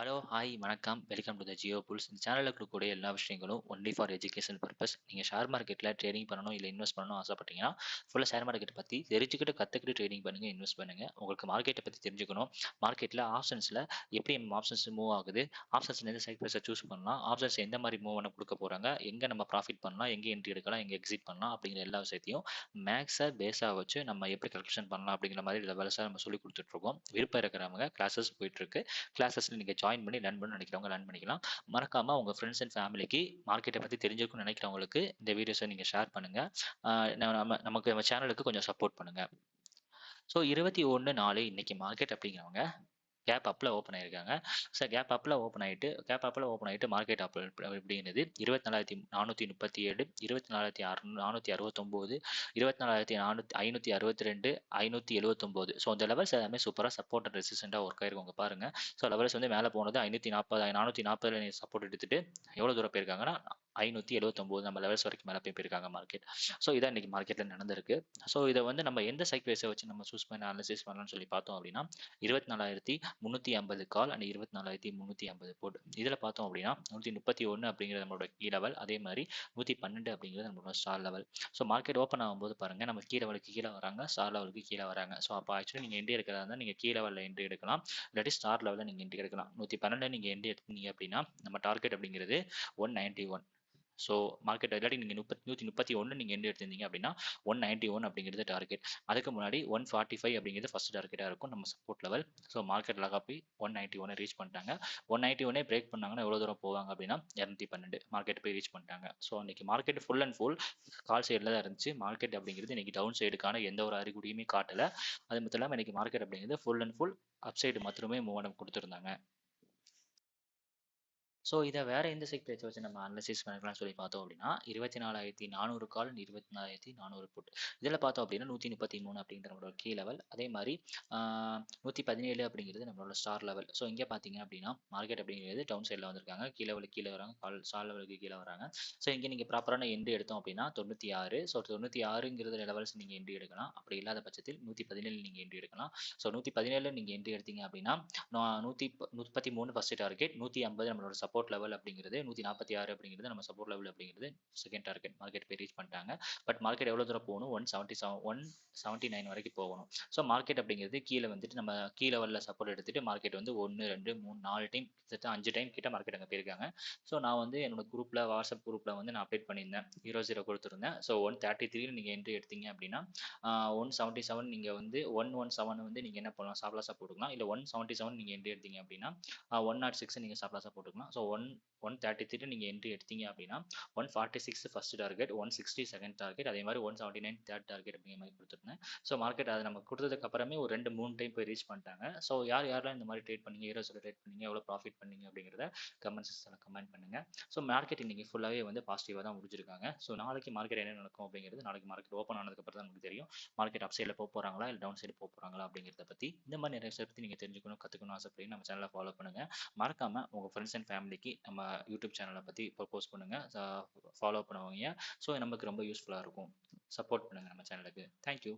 Hello, hi, வணக்கம். Welcome to the Jio bulls. இந்த சேனல்ல இருக்கக்கூடிய எல்லா விஷயங்களும் ஒன்லி ஃபார் எஜுகேஷன் பர்பஸ். நீங்க ஷேர் மார்க்கெட்ல ட்ரேடிங் பண்ணணும், இல்ல இன்வெஸ்ட் பண்ணணும் ஆசைப்பட்டீங்கன்னா, ஃபுல்லா ஷேர் மார்க்கெட்ட பத்தி தெரிஞ்சுக்கிட்டு, கத்துக்கிட்டு ட்ரேடிங் பண்ணுங்க, இன்வெஸ்ட் பண்ணுங்க. உங்களுக்கு மார்க்கெட்ட பத்தி தெரிஞ்சுக்கணும். மார்க்கெட்ல ஆப்ஷன்ஸ்ல எப்படி நம்ம ஆப்ஷன்ஸ் மூவ் ஆகுது, ஆப்ஷன்ஸ்ல எந்த சைட் ப்ரைஸ சூஸ் பண்ணலாம், ஆப்ஷன்ஸ் எந்த மாரி மூவ் பண்ண குடுக்க போறாங்க, எங்க நம்ம ப்ராஃபிட் பண்ணலாம், எங்க என்ட்ரி எடுக்கலாம், எங்க எக்ஸிட் பண்ணலாம் அப்படிங்கிற எல்லா விஷயத்தையும் மேக்ஸ பேஸா வச்சு நம்ம எப்படி கால்குலேஷன் பண்ணலாம் அப்படிங்கிற மாரி லெவல்ஸா நம்ம சொல்லிக் குடுத்துட்டு இருக்கோம். விருப்பம் இருக்கிறவங்க கிளாஸஸ் போயிட்டு இருக்கு. கிளாஸஸ்ல நீங்க ஜாயின் பண்ணி லேர்ன் பண்ணணும்னு நினைக்கிறவங்க லேர்ன் பண்ணிக்கலாம். மறக்காம உங்க ஃப்ரெண்ட்ஸ் அண்ட் ஃபேமிலிக்கு மார்க்கெட்டை பத்தி தெரிஞ்சிருக்கும்னு நினைக்கிறவங்களுக்கு இந்த வீடியோஸை நீங்க ஷேர் பண்ணுங்க. நமக்கு நம்ம சேனலுக்கு கொஞ்சம் சப்போர்ட் பண்ணுங்க. ஸோ 21/4 இன்னைக்கு மார்க்கெட் அப்படிங்கிறவங்க கேப் அப்ல ஓப்பன் ஆயிருக்காங்க. ஸோ கேப் அப்ல ஓப்பன் ஆயிட்டு மார்க்கெட் அப் அப்படிங்கிறது 24,437, 24,469, 24,562, 579. ஸோ அந்த லெவல்ஸ் எல்லாமே சூப்பரா சப்போர்ட் அண்ட் ரெசிஸ்டண்டா ஒர்க் ஆயிருக்கும் பாருங்க. ஸோ லெவல்ஸ் வந்து மேலே போனது 540, 440 சப்போர்ட் எடுத்துட்டு எவ்வளவு தூரம் போயிருக்காங்கன்னா 579 நம்ம லெவல்ஸ் வரைக்கும் மேலே போயிருக்காங்க மார்க்கெட். ஸோ இதான் இன்னைக்கு மார்க்கெட்ல நடந்திருக்கு. ஸோ இதை வந்து நம்ம எந்த சைட் ப்ரைஸை வச்சு நம்ம சூஸ் பண்ணி அனலைசிஸ் பண்ணலாம்னு சொல்லி பார்த்தோம் அப்படின்னா 24,350 கால் அண்ட் 24,350 போட். இதில் பார்த்தோம் அப்படின்னா 131 அப்படிங்கிறது நம்மளோட கீ லெவல், அதே மாதிரி 112 அப்படிங்கிறது நம்மளோட star level. So market open ஆகும்போது பாருங்க நம்ம கீ லெவலுக்கு கீழே வராங்க, ஸ்டார் லெவலுக்கு கீழே வராங்க. ஸோ அப்போ ஆக்சுவலி நீங்கள் என்ட்ரி எடுக்கிறதா இருந்தால் நீங்கள் கீ லெவலில் என்ட்ரி எடுக்கலாம், இல்லாட்டி ஸ்டார் லெவலில் நீங்கள் என்ட்ரி எடுக்கலாம். 112 நீங்கள் என்ட்ரி எடுத்தீங்க அப்படின்னா நம்ம டார்கெட் அப்படிங்கிறது 191. ஸோ மார்க்கெட் இல்லாட்டி நீங்கள் 131 நீங்கள் எண்ட் எடுத்திருந்தீங்க அப்படின்னா 191 அப்படிங்கிறது டார்கெட். அதுக்கு முன்னாடி 145 அப்படிங்கிறது ஃபர்ஸ்ட் டார்கெட்டாக இருக்கும் நம்ம சப்போர்ட் லெவல். ஸோ மார்க்கெட் அழகாக போய் 191 ரீச் பண்ணிட்டாங்க. 191 பிரேக் பண்ணாங்கன்னா எவ்வளோ தூரம் போவாங்க அப்படின்னா 212 மார்க்கெட் போய் ரீச் பண்ணிட்டாங்க. ஸோ இன்னைக்கு மார்க்கெட் ஃபுல் அண்ட் ஃபுல் கால் சைடில் தான் இருந்துச்சு. மார்க்கெட் அப்படிங்கிறது இன்னைக்கு டவுன் சைடுக்கான எந்த ஒரு அறிகுறியுமே காட்டல. அது மட்டும் இல்லாமல் இன்னைக்கு மார்க்கெட் அப்படிங்கிறது full and full up side மட்டுமே மூவ் கொடுத்துருந்தாங்க. ஸோ இதை வேற எந்த சைட் ப்ரைஸை வச்சு நம்ம அனலைசிஸ் பண்ணிக்கலாம்னு சொல்லி பார்த்தோம் அப்படின்னா 24,400 கால் 24,400 புட். இதில் பார்த்தோம் அப்படின்னா 133 அப்படிங்கிற நம்மளோட கீ லெவல், அதே மாதிரி 117 அப்படிங்கிறது நம்மளோட ஸ்டார் லெவல். ஸோ இங்கே பார்த்தீங்க அப்படின்னா மார்க்கெட் அப்படிங்கிறது டவுன் சைடில் வந்திருக்காங்க, கீழே லெவலுக்கு கீழே வராங்க, ஸ்டார் லெவலுக்கு கீழே வராங்க. ஸோ இங்கே நீங்கள் ப்ராப்பரான எண்டு எடுத்தோம் அப்படின்னா 96. ஸோ 96ங்கிறது லெவல்ஸ் நீங்கள் எண்டு எடுக்கலாம். அப்படி இல்லாத பட்சத்தில் 117 நீங்கள் எண்டு எடுக்கலாம். ஸோ 117 நீங்கள் எண்டு எடுத்தீங்க அப்படின்னா 133 ஃபர்ஸ்ட் டார்கெட், 150 நம்மளோட சப்போர்ட் லெவல் அப்படிங்கிறது, 146 அப்படிங்கிறது நம்ம சப்போர்ட் லெவல் அப்படிங்கிறது செகண்ட் டார்கெட். மார்க்கெட் போய் ரீச் பண்ணிட்டாங்க. பட் மார்க்கெட் எவ்வளோ தூரம் போகணும், 179 வரைக்கும் போகணும். ஸோ மார்க்கெட் அப்படிங்கிறது கீழே வந்துட்டு நம்ம கீ லெவலில் சப்போர்ட் எடுத்துட்டு மார்க்கெட் வந்து 1, 2, 3, 4 டைம் கிட்டத்தட்ட 5 டைம் கிட்ட மார்க்கெட் அங்கே போயிருக்காங்க. ஸோ நான் வந்து என்னோட குரூப்பில் வாட்ஸ்அப் குரூப்பில் வந்து நான் அப்டேட் பண்ணியிருந்தேன், 0 கொடுத்துருந்தேன். ஸோ 133 நீங்கள் என்ட்ரி எடுத்தீங்க அப்படின்னா 177 நீங்கள் வந்து 117 வந்து நீங்கள் என்ன பண்ணலாம், ஸ்டாப் லாஸாக போட்டுக்கலாம். இல்லை 177 நீங்கள் என்ட்ரி எடுத்தீங்க அப்படின்னா 106 நீங்கள் ஸ்டாப் லாஸாக போட்டுக்கலாம். ஸோ 133 நீங்கள் என்ட்ரி எடுத்தீங்க அப்படின்னா 146 ஃபர்ஸ்ட் டார்கெட், 160 செகண்ட் டார்கெட், அதே மாதிரி 179 தேர்ட் டார்கெட் அப்படிங்கிற மாதிரி கொடுத்துருந்தேன். ஸோ மார்க்கெட் அதை நம்ம கொடுத்ததுக்கு அப்புறமே ஒரு 2-3 டைம் போய் ரீச் பண்ணிட்டாங்க. ஸோ யாரெல்லாம் இந்த மாதிரி ட்ரேட் பண்ணீங்க, ஹீரோஸில் ட்ரேட் பண்ணீங்க, எவ்வளோ ப்ராஃபிட் பண்ணீங்க அப்படிங்கிறத கமெண்ட் செக்ஷனில் கமெண்ட் பண்ணுங்க. ஸோ மார்க்கெட் இன்னைக்கு ஃபுல்லாகவே வந்து பாசிட்டிவாக தான் முடிச்சிருக்காங்க. ஸோ நாளைக்கு மார்க்கெட் என்ன நடக்கும் அப்படிங்கிறது நாளைக்கு மார்க்கெட் ஓப்பன் ஆனதுக்கப்புறம் தான் நமக்கு தெரியும். மார்க்கெட் அப் சைடில் போக போகிறாங்களா இல்லை டவுன் சைடு போக போகிறாங்களா அப்படிங்கிறத பற்றி. இந்த மாதிரி நிறைய விஷயத்தை பற்றி நீங்கள் தெரிஞ்சுக்கணும், கற்றுக்கணும் ஆசைப்படி நம்ம சேனலை ஃபாலோ பண்ணுங்கள். மறக்காமல் உங்கள் ஃப்ரெண்ட்ஸ் அண்ட் ஃபேமிலிக்கு நம்ம யூடியூப் சேனலை பற்றி போஸ்ட் பண்ணுங்கள், ஃபாலோ பண்ணுவாங்க. ஸோ நமக்கு ரொம்ப யூஸ்ஃபுல்லாக இருக்கும். சப்போர்ட் பண்ணுங்கள் நம்ம சேனலுக்கு. தேங்க்யூ.